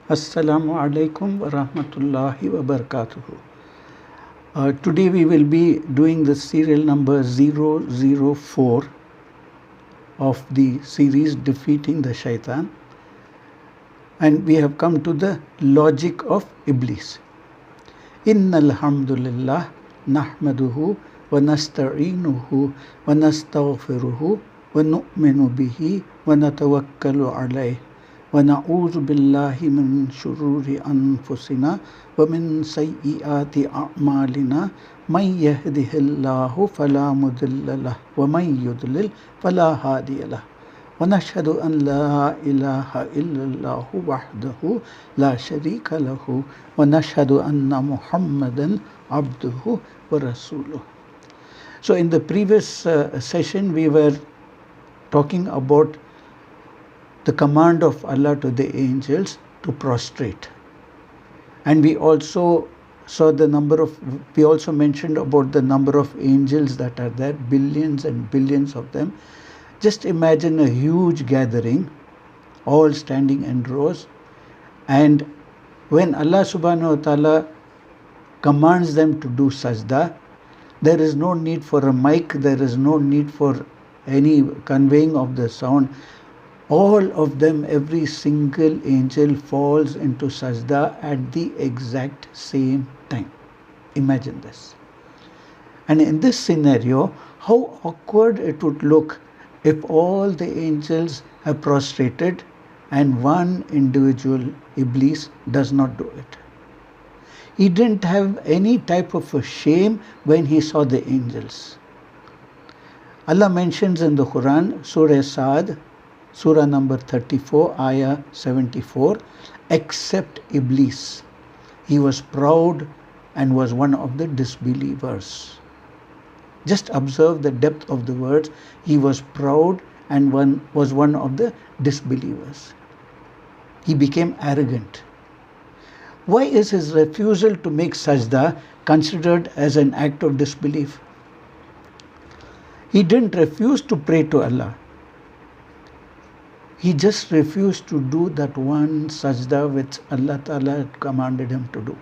Assalamu alaikum wa rahmatullahi wa barakatuhu. Today we will be doing the serial number 004 of the series Defeating the Shaitan, and we have come to the logic of Iblis. Innal hamdulillah nahmaduhu wa nasta'inuhu wa nastaghfiruhu wa nu'minu bihi wa natawakkalu alayhi ونعوذ بالله من شرور أنفسنا ومن سيئات أعمالنا من يهده الله فلا مضل له ومن يضلل فلا هادي له ونشهد أن لا إله إلا الله وحده لا شريك له ونشهد أن محمدا عبده ورسوله. So in the previous session we were talking about the command of Allah to the angels to prostrate, and we also mentioned about the number of angels that are there, billions and billions of them. Just imagine a huge gathering, all standing in rows, and when Allah subhanahu wa ta'ala commands them to do sajda, there is no need for a mic, there is no need for any conveying of the sound. All of them, every single angel falls into sajda at the exact same time. Imagine this. And in this scenario, how awkward it would look if all the angels have prostrated and one individual, Iblis, does not do it. He didn't have any type of a shame when he saw the angels. Allah mentions in the Quran, Surah Sa'd, Surah number 34, Ayah 74, except Iblis. He was proud and was one of the disbelievers. Just observe the depth of the words. He was proud and was one of the disbelievers. He became arrogant. Why is his refusal to make sajda considered as an act of disbelief? He didn't refuse to pray to Allah. He just refused to do that one sajda which Allah Ta'ala had commanded him to do.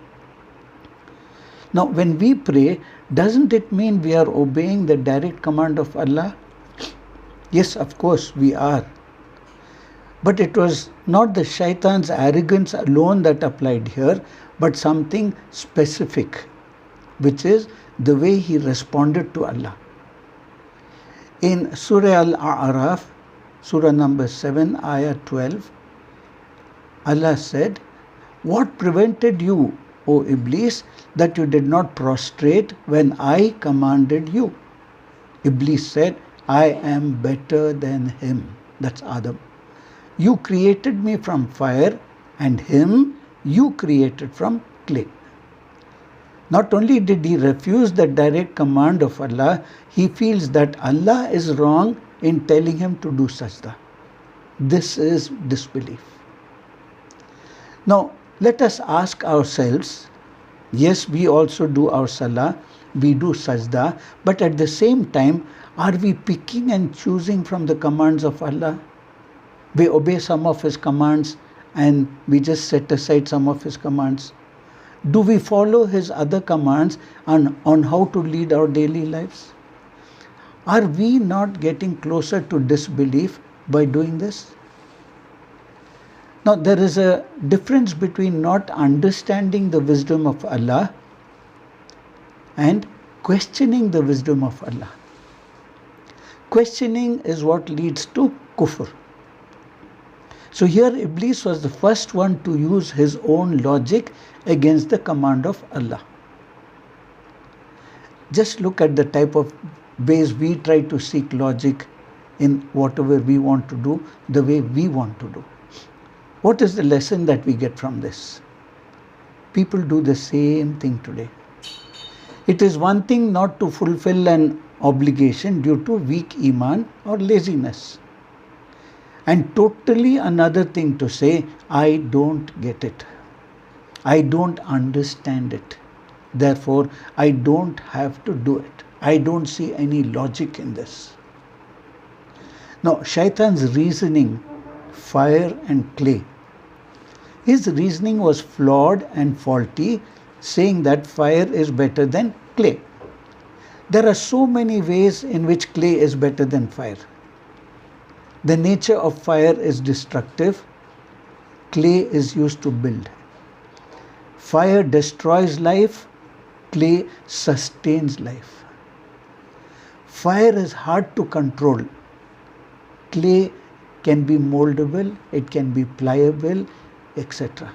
Now, when we pray, doesn't it mean we are obeying the direct command of Allah? Yes, of course, we are. But it was not the shaitan's arrogance alone that applied here, but something specific, which is the way he responded to Allah. In Surah Al-A'raf, Surah number 7, Ayah 12, Allah said, "What prevented you, O Iblis, that you did not prostrate when I commanded you?" Iblis said, "I am better than him." That's Adam. "You created me from fire, and him you created from clay." Not only did he refuse the direct command of Allah, he feels that Allah is wrong in telling him to do sajda. This is disbelief. Now, let us ask ourselves, yes, we also do our salah, we do sajda, but at the same time, are we picking and choosing from the commands of Allah? We obey some of His commands and we just set aside some of His commands. Do we follow His other commands on how to lead our daily lives? Are we not getting closer to disbelief by doing this? Now, there is a difference between not understanding the wisdom of Allah and questioning the wisdom of Allah. Questioning is what leads to kufr. So here Iblis was the first one to use his own logic against the command of Allah. Just look at the type of ways we try to seek logic in whatever we want to do, the way we want to do. What is the lesson that we get from this? People do the same thing today. It is one thing not to fulfill an obligation due to weak iman or laziness, and totally another thing to say, I don't get it, I don't understand it, therefore I don't have to do it. I don't see any logic in this. Now, shaitan's reasoning, fire and clay, His reasoning was flawed and faulty, saying that fire is better than clay. There are so many ways in which clay is better than fire. The nature of fire is destructive. Clay is used to build. Fire destroys life. Clay sustains life. Fire is hard to control. Clay can be moldable, it can be pliable, etc.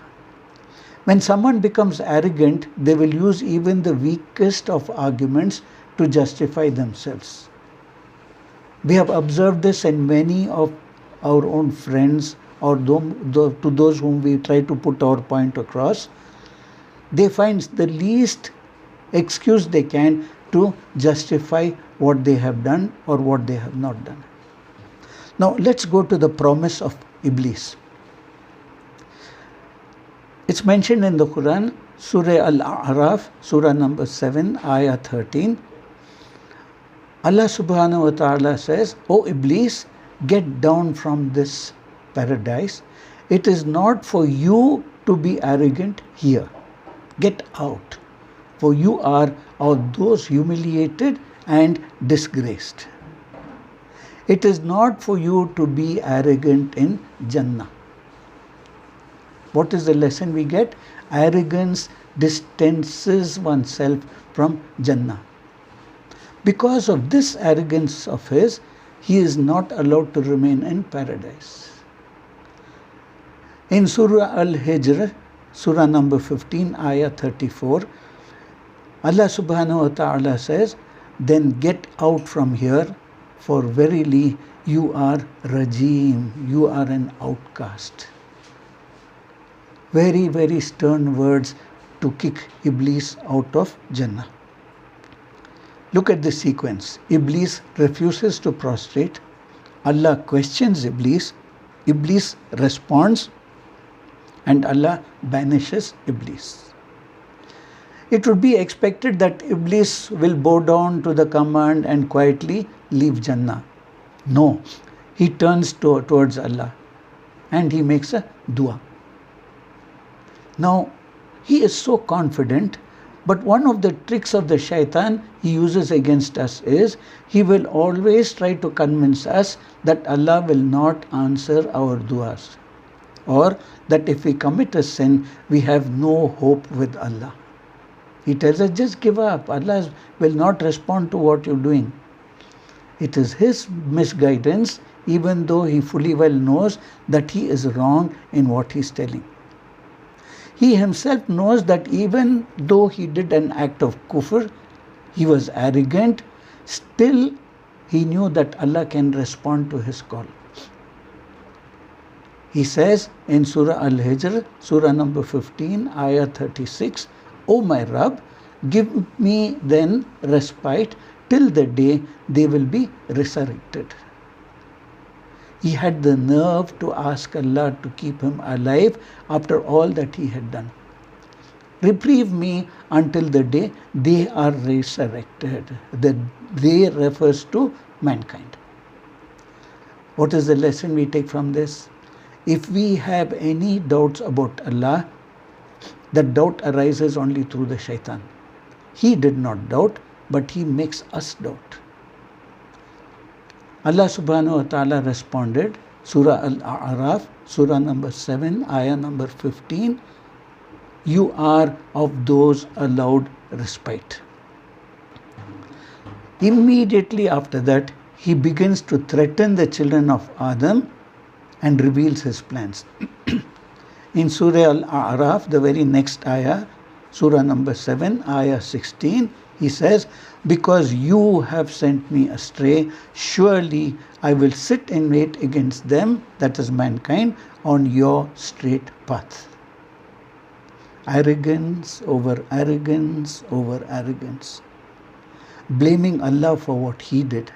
When someone becomes arrogant, they will use even the weakest of arguments to justify themselves. We have observed this in many of our own friends or to those whom we try to put our point across. They find the least excuse they can to justify what they have done or what they have not done. Now let's go to the promise of Iblis. It's mentioned in the Quran, Surah Al-A'raf, Surah number 7, Ayah 13. Allah subhanahu wa ta'ala says, "O Iblis, get down from this paradise. It is not for you to be arrogant here. Get out, for you are of those humiliated and disgraced. It is not for you to be arrogant in Jannah." What is the lesson we get? Arrogance distances oneself from Jannah. Because of this arrogance of his, he is not allowed to remain in paradise. In Surah Al-Hijr, Surah number 15, Ayah 34, Allah subhanahu wa ta'ala says, "Then get out from here, for verily you are rajim, you are an outcast." Very, very stern words to kick Iblis out of Jannah. Look at the sequence. Iblis refuses to prostrate. Allah questions Iblis. Iblis responds. And Allah banishes Iblis. It would be expected that Iblis will bow down to the command and quietly leave Jannah. No, he turns towards Allah and he makes a dua. Now, he is so confident, but one of the tricks of the shaitan he uses against us is he will always try to convince us that Allah will not answer our duas, or that if we commit a sin, we have no hope with Allah. He tells us, just give up. Allah will not respond to what you're doing. It is his misguidance, even though he fully well knows that he is wrong in what he's telling. He himself knows that even though he did an act of kufr, he was arrogant, still he knew that Allah can respond to his call. He says in Surah Al-Hijr, Surah number 15, Ayah 36, "O my Rabb, give me then respite till the day they will be resurrected." He had the nerve to ask Allah to keep him alive after all that he had done. Reprieve me until the day they are resurrected. The they refers to mankind. What is the lesson we take from this? If we have any doubts about Allah, that doubt arises only through the shaitan. He did not doubt, but he makes us doubt. Allah subhanahu wa ta'ala responded, Surah Al-A'raf, Surah number 7, Ayah number 15, "You are of those allowed respite." Immediately after that, he begins to threaten the children of Adam and reveals his plans. In Surah Al-A'raf, the very next ayah, Surah number 7, Ayah 16, he says, "Because you have sent me astray, surely I will sit in wait against them," that is mankind, "on your straight path." Arrogance over arrogance over arrogance. Blaming Allah for what he did.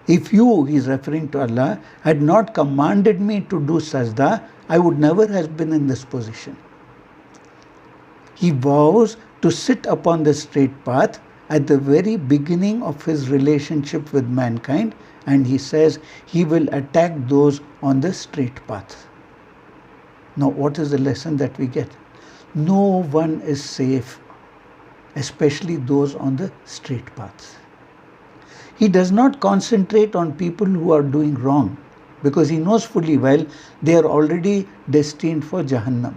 If you, he is referring to Allah, had not commanded me to do sajda, I would never have been in this position. He vows to sit upon the straight path at the very beginning of his relationship with mankind, and he says he will attack those on the straight path. Now, what is the lesson that we get? No one is safe, especially those on the straight path. He does not concentrate on people who are doing wrong, because he knows fully well they are already destined for Jahannam.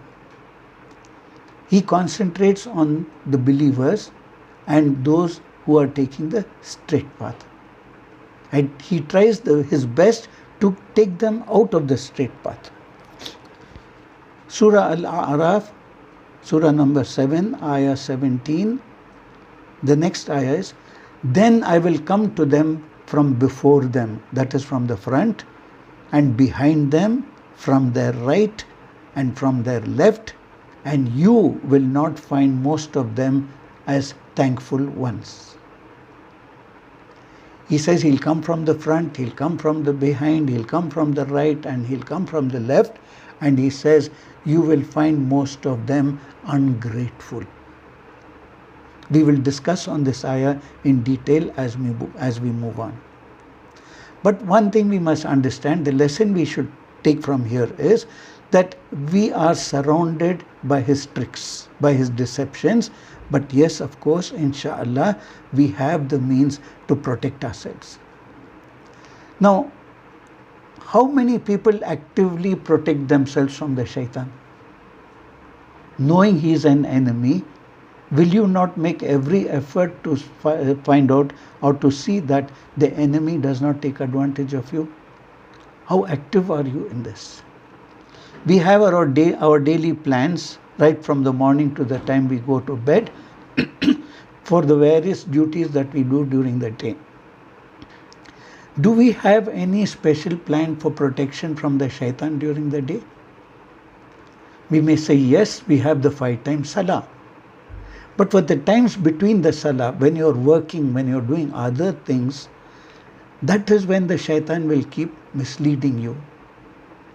He concentrates on the believers and those who are taking the straight path. And he tries his best to take them out of the straight path. Surah Al-A'raf, Surah number 7, Ayah 17. The next ayah is, then I will come to them from before them, that is from the front, and behind them, from their right and from their left, and you will not find most of them as thankful ones. He says he'll come from the front, he'll come from the behind, he'll come from the right, and he'll come from the left, and he says you will find most of them ungrateful. We will discuss on this ayah in detail as we move on. But one thing we must understand, the lesson we should take from here is that we are surrounded by his tricks, by his deceptions. But yes, of course, inshallah, we have the means to protect ourselves. Now, how many people actively protect themselves from the shaitan? Knowing he is an enemy, will you not make every effort to find out or to see that the enemy does not take advantage of you? How active are you in this? We have our daily plans right from the morning to the time we go to bed for the various duties that we do during the day. Do we have any special plan for protection from the shaitan during the day? We may say yes, we have the 5 times salah. But for the times between the salah, when you're working, when you're doing other things, that is when the shaitan will keep misleading you.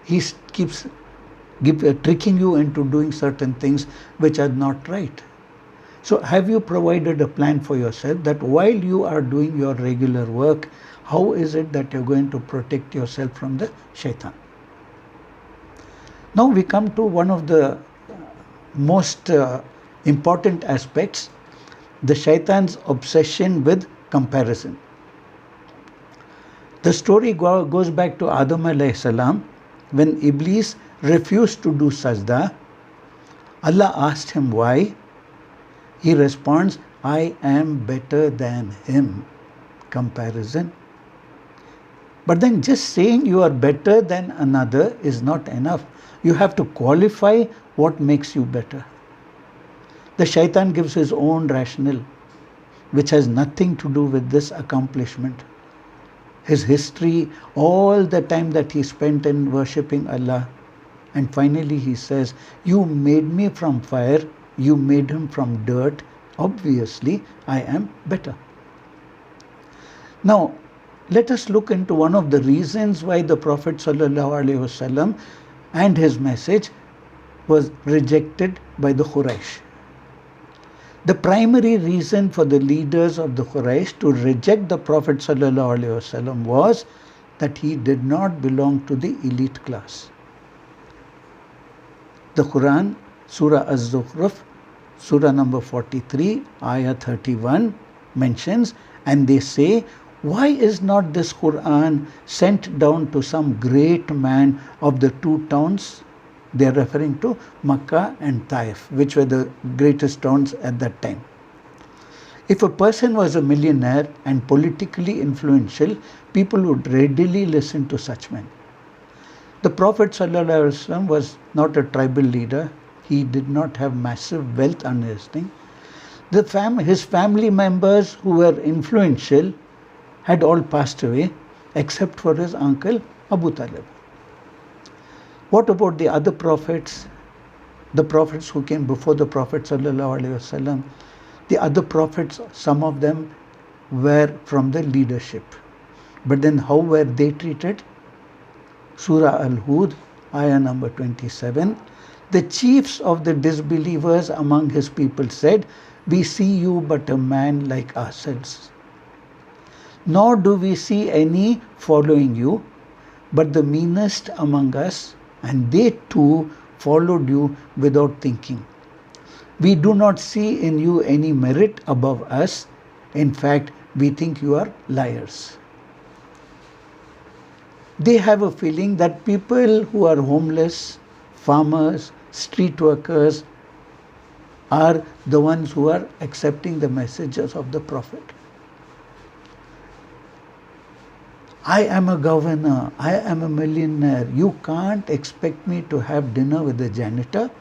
He keeps tricking you into doing certain things which are not right. So have you provided a plan for yourself that while you are doing your regular work, how is it that you're going to protect yourself from the shaitan? Now we come to one of the most important aspects, the shaitan's obsession with comparison. The story goes back to Adam alayhi salam. When Iblis refused to do sajda, Allah asked him why. He responds, I am better than him. Comparison. But then just saying you are better than another is not enough. You have to qualify what makes you better. The shaitan gives his own rationale, which has nothing to do with this accomplishment. His history, all the time that he spent in worshipping Allah. And finally he says, you made me from fire, you made him from dirt. Obviously, I am better. Now, let us look into one of the reasons why the Prophet ﷺ and his message was rejected by the Quraysh. The primary reason for the leaders of the Quraysh to reject the Prophet ﷺ was that he did not belong to the elite class. The Quran, Surah Az-Zukhruf, Surah number 43, Ayah 31 mentions, and they say, why is not this Quran sent down to some great man of the 2 towns? They are referring to Makkah and Taif, which were the greatest towns at that time. If a person was a millionaire and politically influential, people would readily listen to such men. The Prophet ﷺ was not a tribal leader. He did not have massive wealth under his thing. His family members who were influential had all passed away except for his uncle Abu Talib. What about the other prophets? The prophets who came before the Prophet ﷺ? The other prophets, some of them were from the leadership. But then how were they treated? Surah Al-Hud, ayah number 27. The chiefs of the disbelievers among his people said, we see you but a man like ourselves. Nor do we see any following you, but the meanest among us, and they too followed you without thinking. We do not see in you any merit above us. In fact, we think you are liars. They have a feeling that people who are homeless, farmers, street workers are the ones who are accepting the messages of the Prophet. I am a governor, I am a millionaire. You can't expect me to have dinner with the janitor.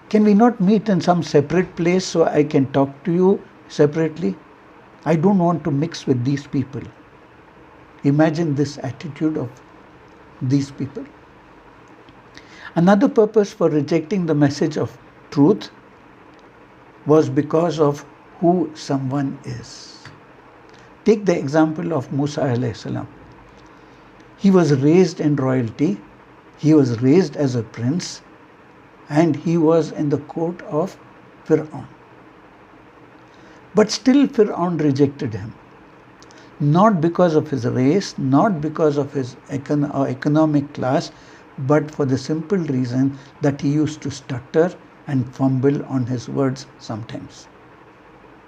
Can we not meet in some separate place so I can talk to you separately? I don't want to mix with these people. Imagine this attitude of these people. Another purpose for rejecting the message of truth was because of who someone is. Take the example of Musa alayhi salam. He was raised in royalty, he was raised as a prince, and he was in the court of Fir'aun. But still Fir'aun rejected him. Not because of his race, not because of his economic class, but for the simple reason that he used to stutter and fumble on his words sometimes.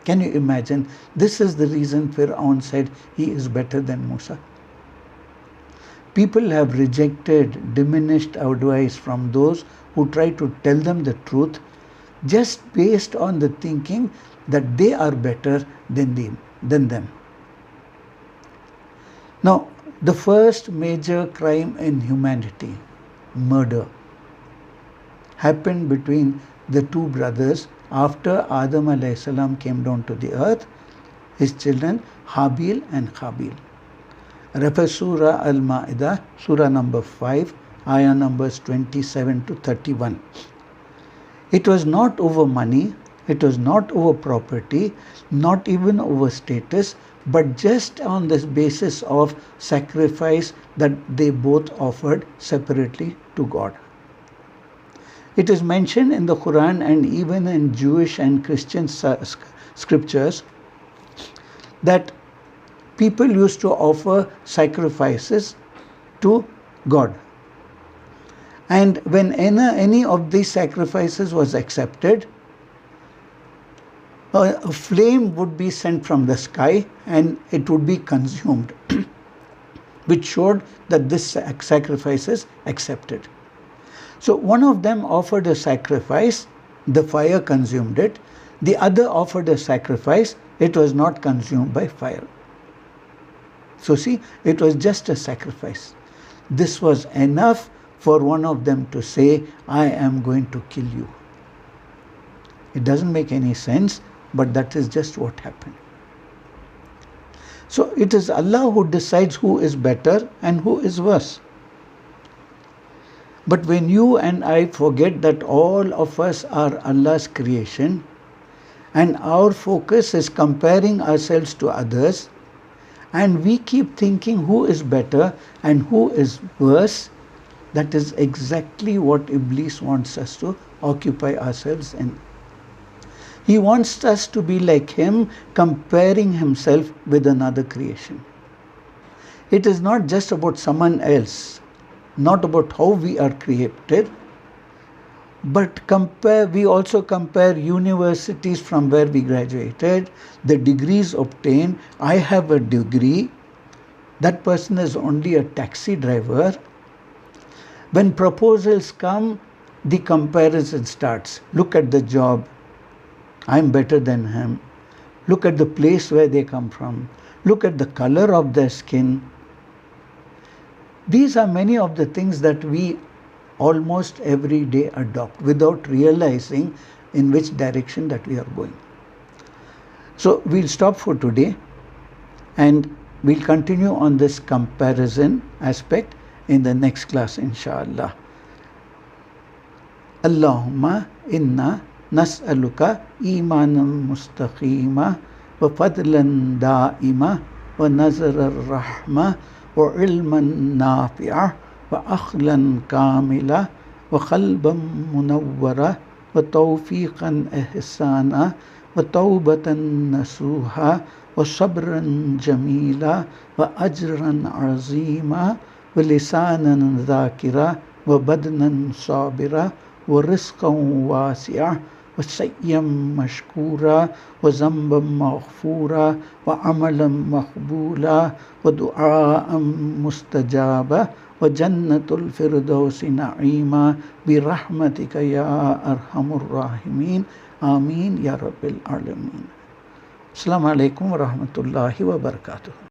Can you imagine? This is the reason Fir'aun said he is better than Musa. People have rejected, diminished advice from those who try to tell them the truth just based on the thinking that they are better than them. Now, the first major crime in humanity, murder, happened between the two brothers after Adam alayhi salam came down to the earth, his children Habil and Qabil. Refer Surah Al-Ma'idah, Surah number 5, ayah numbers 27 to 31. It was not over money, it was not over property, not even over status, but just on this basis of sacrifice that they both offered separately to God. It is mentioned in the Quran and even in Jewish and Christian scriptures that people used to offer sacrifices to God. And when any of these sacrifices was accepted, a flame would be sent from the sky and it would be consumed, which showed that this sacrifice is accepted. So one of them offered a sacrifice, the fire consumed it. The other offered a sacrifice, it was not consumed by fire. So see, it was just a sacrifice. This was enough for one of them to say, I am going to kill you. It doesn't make any sense, but that is just what happened. So it is Allah who decides who is better and who is worse. But when you and I forget that all of us are Allah's creation and our focus is comparing ourselves to others, and we keep thinking who is better and who is worse, that is exactly what Iblis wants us to occupy ourselves in. He wants us to be like him, comparing himself with another creation. It is not just about someone else, not about how we are created, but we also compare universities from where we graduated, the degrees obtained. I have a degree, that person is only a taxi driver. When proposals come, the comparison starts. Look at the job, I'm better than him. Look at the place where they come from. Look at the color of their skin. These are many of the things that we almost every day adopt without realizing in which direction that we are going. So we'll stop for today and we'll continue on this comparison aspect in the next class, inshallah. Allahumma inna nas'aluka imanan mustaqima wa fadlan da'ima wa nazar ar-rahma wa ilman nafi'ah wa akhlan kamila wa qalban munawwara wa tawfiqan ihsana wa tawbatan nasuha wa sabran jamila wa ajran azima wa lisanan dhakira व बदनन साबिरा व रिज़्क़न वासिआ व सय्यम मशकूरा व ज़ंबम मग़फ़ूरा व अमलन मक़बूला व दुआअम मुस्तजाबा व जन्नतुल फ़िरदौसी नईमा बिरहमतिका या अरहमुर राहिमीन आमीन या रब्बिल आलमीन। अस्सलामु अलैकुम व रहमतुल्लाहि व बरकातुहू।